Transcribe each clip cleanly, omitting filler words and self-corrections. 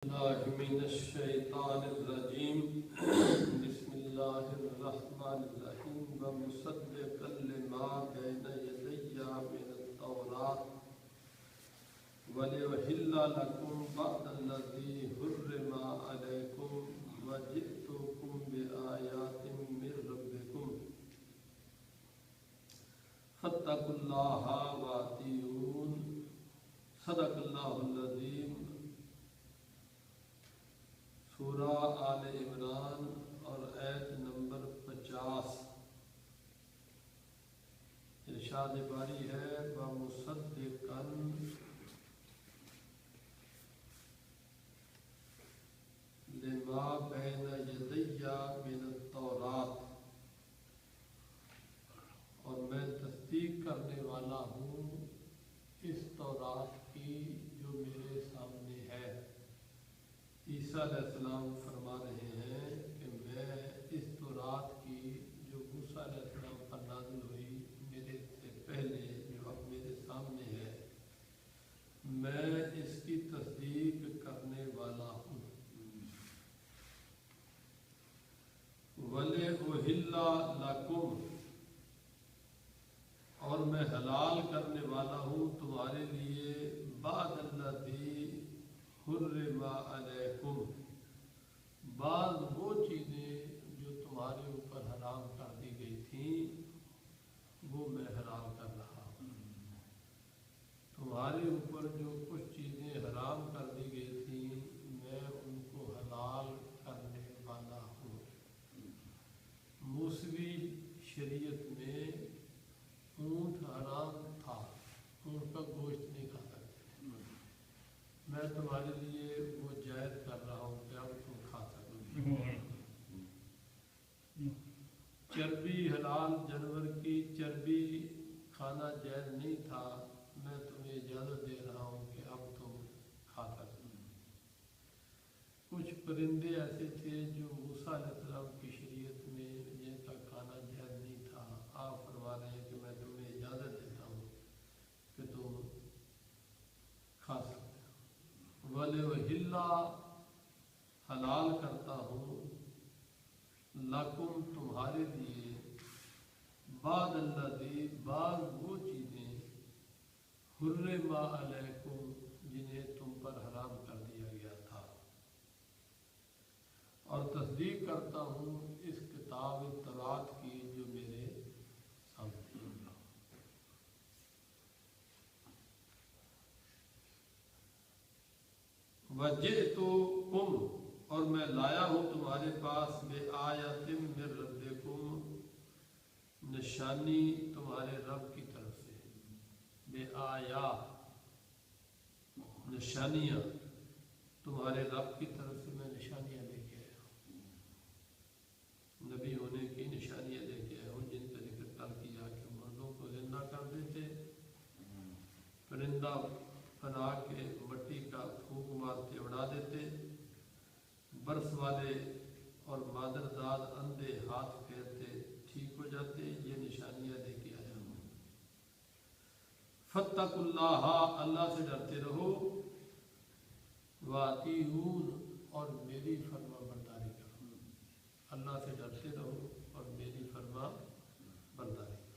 الله من الشيطان الرجيم بسم الله الرحمن الرحيم ومصدقا لما بين يدي من التوراة ولأحل لكم بعض الذي حرم عليكم وجئتكم بآيات من ربكم فاتقوا الله وأطيعون صدق الله العظيم۔ سورہ آل عمران اور آیت نمبر 50 ارشاد باری ہے وَمُصَدِّقًا لِمَا بَيْنَ يَدَيَّ مِنَ التَّوْرَاةِ، اور میں تصدیق کرنے والا ہوں اس تورات کی جو میرے سامنے ہے۔ عیسیٰ علیہ السلام فرما رہے ہیں کہ میں اس تورات کی جو موسیٰ علیہ السلام پر نازل ہوئی میرے سے پہلے، جو اب میرے سامنے ہے، میں اس کی تصدیق کرنے والا ہوں۔ وَلِأُحِلَّ لَكُمْ، اور میں حلال کرنے والا ہوں تمہارے لیے بعض الذی حرم علیکم، بعض وہ چیزیں جو تمہارے اوپر حرام کر دی گئی تھیں وہ میں حلال کر رہا ہوں۔ تمہارے اوپر جو کچھ چیزیں حرام کر دی گئی تھیں میں ان کو حلال کرنے والا ہوں۔ موسوی شریعت میں اونٹ حرام تھا، اونٹ کا گوشت نہیں کھا سکتے، میں تمہارے لیے وہ جائز کر رہا ہوں کہ اب تم کھا سکو۔ چربی حلال، جانور کی چربی کھانا جائز نہیں تھا، میں تمہیں اجازت دے رہا ہوں کہ اب تم کھا سکو۔ کچھ پرندے ایسے تھے جو موسیٰ علیہ السلام کی شریعت میں جن کا کھانا جائز نہیں تھا، آپ فرما رہے ہیں کہ میں تمہیں اجازت دیتا ہوں کہ تم کھا سکو۔ وَلِأُحِلَّ، حلال کرتا ہوں، لَكُمْ، تمہارے لیے، بعض الذی، بعض وہ چیزیں، حرم علیکم، جنہیں تم پر حرام کر دیا گیا تھا، اور تصدیق کرتا ہوں اس کتاب تورات کی جو میرے سامنے ہے۔ وَجِئْتُكُمْ، اور میں لایا ہوں تمہارے پاس بِآیَةٍ مِّن رَبِّكُمْ، نشانی تمہارے رب کی طرف سے، بِآیَا، نشانیاں، تمہارے رب کی طرف سے میں نشانیاں لے کے آیا ہوں، نبی ہونے کی نشانیاں لے کے آیا ہوں، جن کا ذکر کر کیا کہ مردوں کو زندہ کر دیتے، پرندہ بنا کے مٹی کا پھونک مارتے اڑا دیتے، برس والے اور مادرداد اندھے ہاتھ پھیرتے ٹھیک ہو جاتے، یہ نشانیاں لے کے آیا ہوں۔ فاتقوا اللہ، اللہ سے ڈرتے رہو، وَأَطِیعُونِ، اور میری فرما برداری کرو، اللہ سے ڈرتے رہو اور میری فرما برداری کرو۔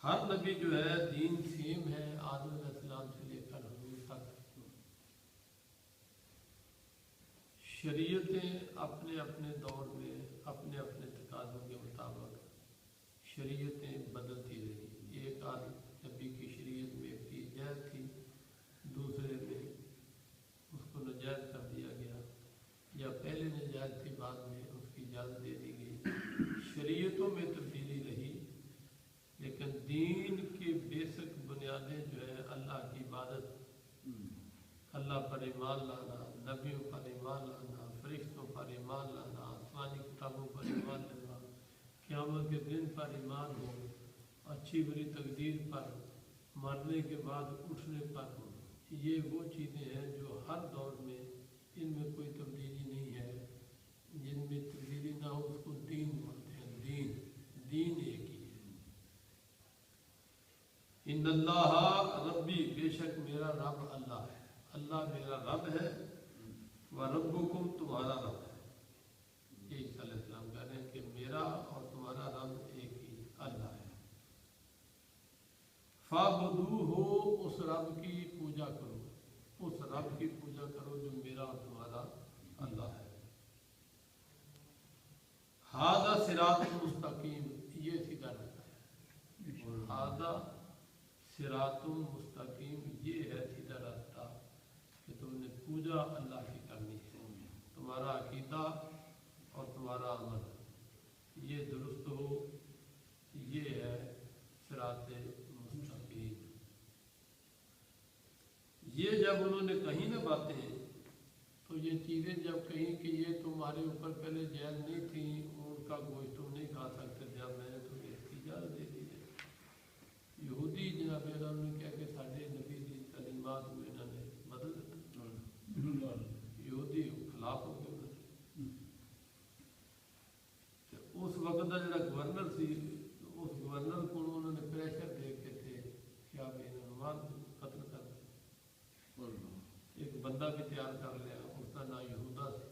ہر نبی جو ہے دین سیم ہے، آدم علیہ السلام سے لے کر حضور تک، شریعتیں اپنے اپنے دور میں اپنے اپنے تقاضوں کے مطابق شریعتیں بدلتی رہی۔ ایک نبی کی شریعت میں ایک چیز جائز تھی، دوسرے میں اس کو ناجائز کر دیا گیا، یا پہلے ناجائز تھی بعد میں اس کی اجازت دے دی گئی۔ شریعتوں میں تبدیلی رہی، لیکن دین کی بیسک بنیادیں جو ہے اللہ کی عبادت، اللہ پر ایمان لانا، نبیوں پر ایمان لانا، فرشتوں پر ایمان لانا، آسمانی کتابوں پر ایمان لانا، قیامت کے دن پر ایمان ہو، اچھی بری تقدیر پر، مرنے کے بعد اٹھنے پر، یہ وہ چیزیں ہیں جو ہر دور میں ان میں کوئی تبدیلی نہیں ہے، جن میں تبدیلی نہ ہو اس کو دین بولتے ہیں۔ دین ایک ہی ہے۔ ان اللہ ربی، بے شک میرا رب اللہ ہے، اللہ میرا رب ہے، وَرَبُّكُمْ تمہارا رب ہے۔ یہ عیسیٰ علیہ السلام کہہ رہے ہیں کہ میرا اور تمہارا رب ایک ہی اللہ ہے۔ فَاعْبُدُوهُ، اس رب کی پوجا کرو، اس رب کی پوجا کرو جو میرا اور تمہارا اللہ ہے۔ ھذا صراط مستقیم، یہ سیدھا رستہ ہے۔ ھذا صراط مستقیم، یہ ہے سیدھا راستہ کہ تم نے پوجا اللہ کی کرنی ہے، تمہارا عقیدہ اور تمہارا عمل یہ درست ہو، یہ ہے صراط مستقیم۔ یہ جب انہوں نے کہیں نہ باتیں، تو یہ چیزیں جب کہیں کہ یہ تمہارے اوپر پہلے جائز نہیں تھیں، ان کا گوشت تم نہیں کھا سکتے، جب میں نے تمہیں اس کی اجازت دے دی ہے۔ یہودی جناب انہوں نے کہا کہ ساڈے نبی دی تعلیمات کو انہوں نے بدل دیتا، یہودی خلاف ہو گئے۔ اس وقت کا جڑا گورنر سی، اس گورنر کو انہوں نے پریشر دے کے تھے کہ آپ انہوں نے قتل کر دیں۔ ایک بندہ بھی تیار کر لیا، اس کا نام یہودا سے۔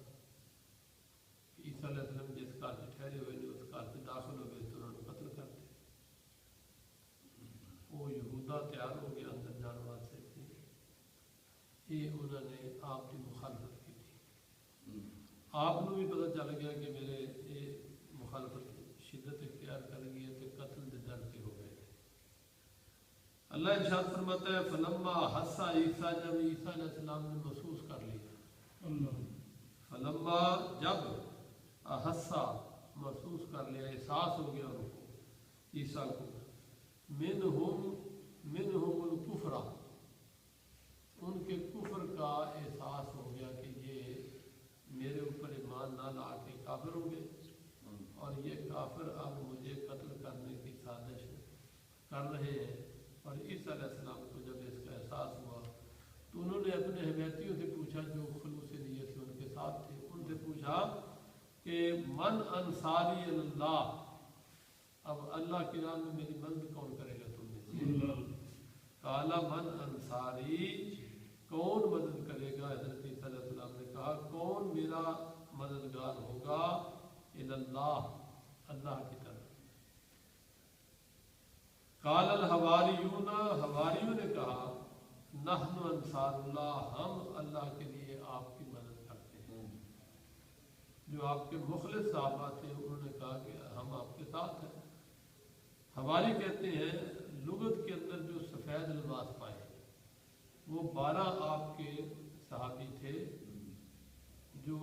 عیسیٰ علیہ السلام جس گھر سے ٹھہرے ہوئے نے اس گھر سے داخل ہو گئے تو انہوں نے قتل کر دیا۔ وہ یہودا تیار ہو گیا اندر جان واسطے، یہ انہوں نے آپ کی مخالفت کی تھی۔ آپ کو بھی پتہ چل گیا کہ میرے یہ مخالفت شدت اختیار کر گئی ہے، تو قتل کے در پہ ہو گئے تھے۔ اللہ ارشاد فرماتا ہے فلما حس عیسیٰ، جب عیسیٰ علیہ السلام نے محسوس کر لیا، فلما جب حسا محسوس کر لیا، احساس ہو گیا ان کو، عیسیٰ کو، منہم الکفر، ان کے کفر کا احساس ہو گیا کہ یہ میرے اوپر ایمان نہ لا کے کافر ہو گئے، اور یہ کافر اب مجھے قتل کرنے کی سازش کر رہے ہیں۔ اور عیسیٰ علیہ السلام کو جب اس کا احساس ہوا تو انہوں نے اپنے حمیتیوں سے پوچھا جو خلوص نیت سے ان کے ساتھ تھے، ان سے پوچھا کہ من انصاری اللہ، اب اللہ کی راہ میں میری مدد کون کرے گا تم میں سے؟ قالا من انصاری، کون مدد کرے گا؟ حضرت عیسیٰ علیہ السلام نے کہا کون میرا مددگار ہوگا؟ اللہ، اللہ کی طرف۔ قال الحواریون، حواریوں نے کہا نحن انصار اللہ، ہم اللہ کے لیے آپ کی مدد کرتے ہیں۔ جو آپ کے مخلص صحابہ تھے انہوں نے کہا کہ ہم آپ کے ساتھ ہیں۔ حواری کہتے ہیں لغت کے اندر جو سفید لباس پائے، وہ 12 آپ کے صحابی تھے جو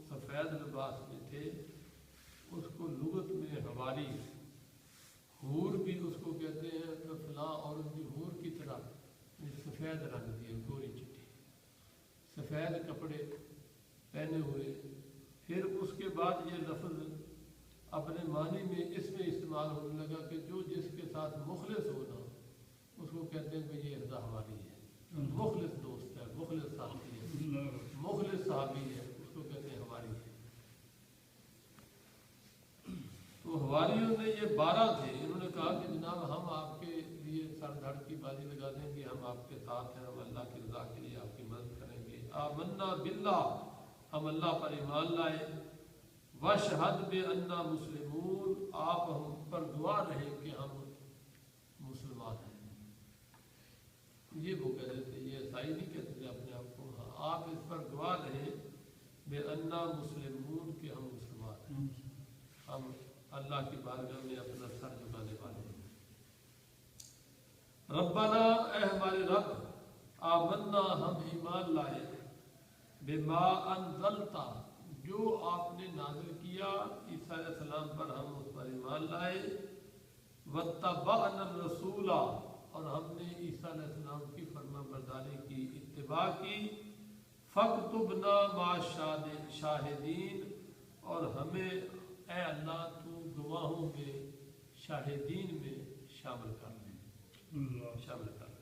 سفید لباس میں تھے، اس کو لغت میں حواری، حور بھی اس کو کہتے ہیں کہ فلاں عورت بھی حور کی طرح سفید رنگ دی، گوری چٹی، سفید کپڑے پہنے ہوئے۔ پھر اس کے بعد یہ لفظ اپنے معنی میں اس میں استعمال ہونے لگا کہ جو جس کے ساتھ مخلص ہونا اس کو کہتے ہیں کہ یہ حواری ہے، مخلص دوست ہے، مخلص ساتھی ہے، مخلص صحابی ہے، اس کو کہتے ہیں حواری ہے۔ تو حواریوں نے یہ 12 تھے، انہوں نے کہا کہ جناب ہم آپ کے لیے سر دھڑ کی بازی لگا دیں گے، ہم آپ کے ساتھ ہیں، ہم اللہ کی رضا کے لیے آپ کی مدد کریں گے۔ آمنا باللہ، ہم اللہ پر ایمان لائے، واشہد بأننا مسلمون، آپ ہم پر گواہ رہے کہ ہم مسلمان ہیں۔ یہ وہ کہتے تھے، یہ عیسائی نہیں کہتے تھے اپنے آپ کو، آپ اس پر گواہ رہے بأننا مسلمون کہ ہم مسلمان ہیں، ہم اللہ کی بارگاہ میں اپنا سر جھکانے والے ہیں۔ ربنا، اے ہمارے رب، آمنا، ہم ایمان لائے، بما انزلتا، جو آپ نے نازل کیا عیسیٰ علیہ السلام پر، ہم اس پر ایمان لائے، واتبعنا الرسول، اور ہم نے عیسیٰ علیہ السلام کی فرما برداری کی، اتباع کی، فاکتبنا مع شاہدین، اور ہمیں اے اللہ تو گواہوں میں، شاہدین میں شامل کر لیں، شامل کر لیں۔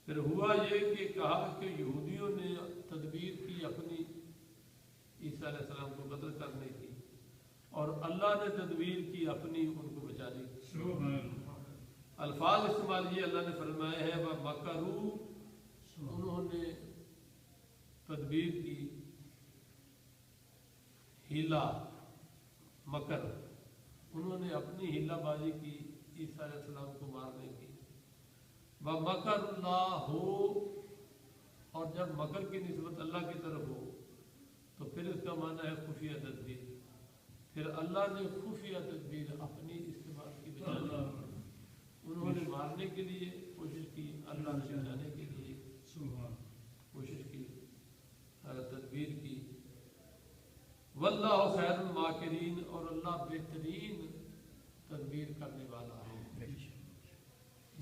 پھر ہوا یہ کہ کہا کہ یہودیوں نے تدبیر کی اپنی عیسیٰ علیہ السلام کو قتل کرنے کی، اور اللہ نے تدبیر کی اپنی ان کو بچانے کی۔ الفاظ استعمال یہ اللہ نے فرمائے ہیں وَمَكَرُوا، انہوں نے تدبیر کی، ہیلا مکر، انہوں نے اپنی ہیلا بازی کی عیسیٰ علیہ السلام کو مارنے کی. وَمَكَرُ اللَّهُ، اور جب مکر کی نسبت اللہ کی طرف ہو تو پھر اس کا معنی ہے خفیہ تدبیر. پھر اللہ نے خفیہ تدبیر اپنی استعمال کی بجائے انہوں نے مارنے کے لیے کوشش کی، اللہ نے بچانے کے لیے کوشش کی، تدبیر کی. واللہ خیر الماکرین، اور اللہ بہترین تدبیر کرنے والا ہے.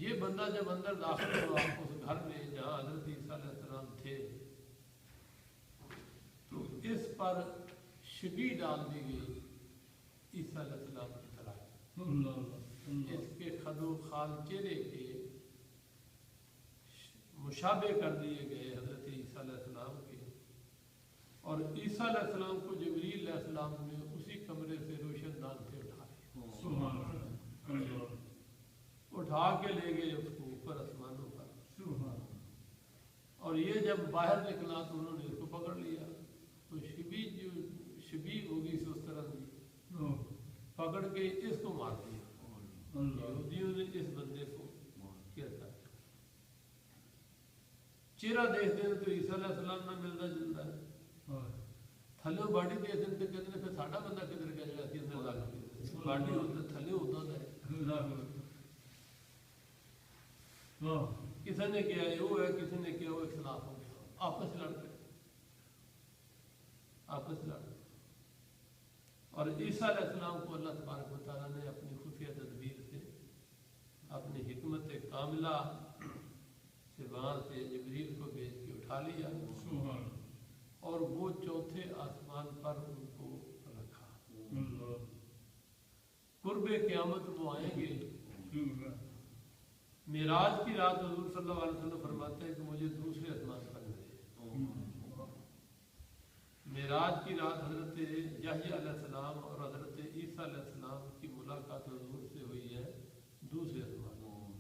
یہ بندہ جب اندر داخل ہوا اس گھر میں جہاں حضرت عیسیٰ علیہ السلام تھے تو اس پر شبی ڈال دی گئی عیسیٰ علیہ السلام کی طرح. اس کے خد و خال چہرے کے مشابہ کر دیے گئے حضرت عیسیٰ علیہ السلام کے. اور عیسیٰ علیہ السلام کو جبریل علیہ السلام نے اسی کمرے سے روشن دان سے اٹھا کے لے گئے اس کو اوپر آسمانوں پر. اور یہ جب باہر نکلا تو انہوں نے اس کو پکڑ لیا. تو شبی ہوگی اس طرح کی پکڑ کے اس کو مار دیا. یہودیوں نے اس بندے کو کیا تھا چہرہ دیکھتے ہیں تو عیسیٰ علیہ السلام نہ ملتا جلتا ہے. تھلے باڈی دیکھتے ہیں تو کہتے ہیں پھر ساڈا بندہ کدھر گیا جڑا اسی اندر لگ گیا. باڈی ہوتا تھلے ہوتا ہے. کسی نے کیا وہ ہے، کسی نے کیا وہ اختلاف ہو گیا، آپس لڑ گئے. اور عیسیٰ علیہ السلام کو اللہ تبارک و تعالیٰ نے اپنی خفیہ تدبیر سے، اپنی حکمت کاملہ سے وہاں سے جبریل کو بھیج کے اٹھا لیا اور وہ چوتھے آسمان پر ان کو رکھا. قرب قیامت وہ آئیں گے. معراج کی رات حضور صلی اللہ علیہ وسلم فرماتے ہیں کہ مجھے دوسرے آسمان پر ملے. معراج کی رات حضرت یحییٰ علیہ السلام اور حضرت عیسیٰ علیہ السلام کی ملاقات حضور سے ہوئی ہے دوسرے آسمان.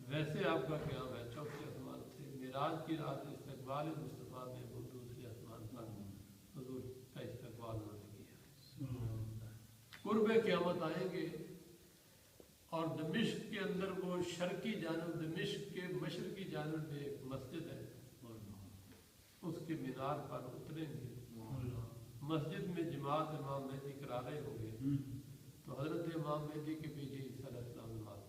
ویسے آپ کا قیام ہے چوتھے آسمان سے. معراج کی رات استقبال مصطفیٰ میں وہ دوسرے آسمان پر حضور کا استقبال انہوں نے کیا. قرب قیامت آئیں گے اور دمشق کے اندر وہ شرقی جانب، دمشق کے مشرقی جانب میں ایک مسجد ہے، اس کے مینار پر اتریں گے. مسجد میں جماعت امام مہدی کرا رہے ہوں گے تو حضرت امام مہدی کے پیچھے عیسیٰ علیہ السلام نماز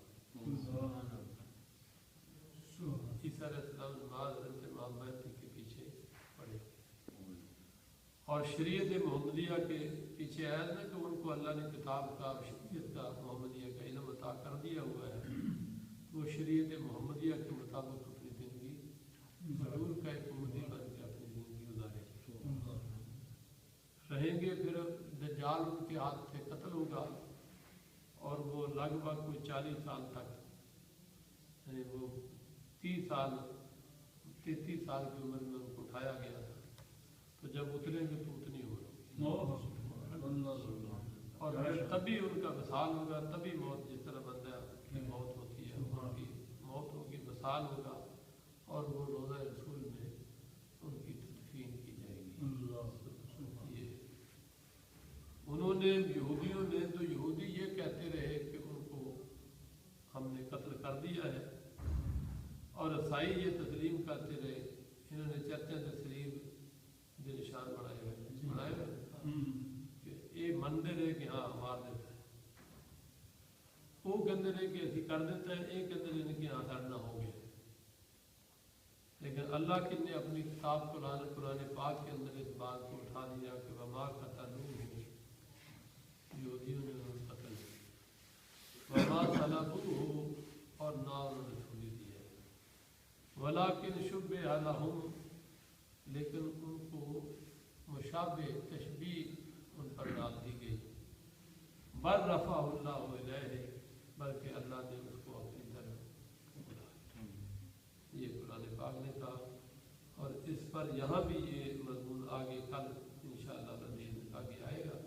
عیسیٰ علیہ السلام نماز حضرت امام مہدی کے پیچھے پڑھے. اور شریعت محمدیہ کے پیچھے آیا نا کہ ان کو اللہ نے کتاب کا، شریعت کا، محمدیہ کا علم عطا کر دیا ہوا ہے. وہ شریعت محمدیہ کے مطابق اپنی زندگی حضور کا ایک امتی بن کے اپنی زندگی گزارے رہیں گے. پھر دجال ان کے ہاتھ سے قتل ہوگا اور وہ لگ بھگ کوئی 40 سال تک، یعنی وہ 33 سال کی عمر میں ان کو اٹھایا گیا تھا. تو جب اتریں گے تو اتنی عمر ہوگی اور پھر تبھی ان کا وصال ہوگا. تبھی موت، جس طرح بندہ کی موت ہوتی ہے ان کی موت ہوگی، وصال ہوگا اور وہ روضہ رسول میں ان کی تدفین کی جائے گی. انہوں نے، یہودیوں نے، تو یہودی یہ کہتے رہے کہ ان کو ہم نے قتل کر دیا ہے، اور عیسائی یہ تسلیم کرتے رہے. انہوں نے چرچا تسلیم کے نشان بنائے ہوئے کہ یہ منتے رہے کہ ہاں مار دیتا ہے. وہ کہتے رہے کہ اسی کر دیتا ہے، یہ کہتے رہے کہ ہاں سڑنا ہو گیا. لیکن اللہ کی نے اپنی کتاب قرآن پاک کے اندر اس بات کو اٹھا دیا کہ وما قتلوہ، یہودیوں نے انہوں قتل کیا، وما صلبوہ، اور نہ انہوں نے چھری دیا، ولیکن شبہ لہم، لیکن ان کو مشابہ تشبیہ ان پر ڈال دی گئی. بل رفعہ اللہ الیہ، بلکہ اللہ نے اس کو اپنی طرف اٹھایا. یہ قرآن پاک نے کہا. اور اس پر یہاں بھی یہ مضمون آگے کل انشاءاللہ مزید آگے آئے گا.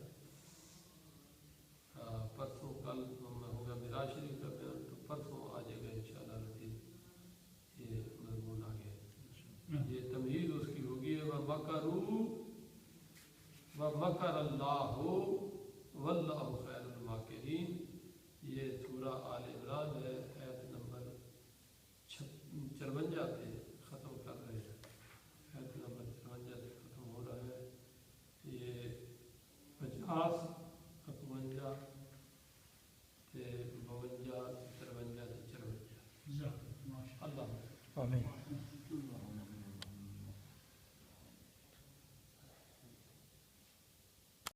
پرسوں کل ہوگا معراج شریف کا بیان، تو پرسوں آ جائے گا انشاءاللہ مزید یہ مضمون آگے. یہ تمہید اس کی ہوگی ہے. ومکروا ومکر اللہ واللہ خیر الماکرین۔ یہ سورہ آل عمران ہے، آیت نمبر 54 پہ ختم کر رہے ہیں، آیت نمبر 54 سے ختم ہو رہا ہے۔ یہ 50 51 52 53 سے 54۔ اللہ آمین۔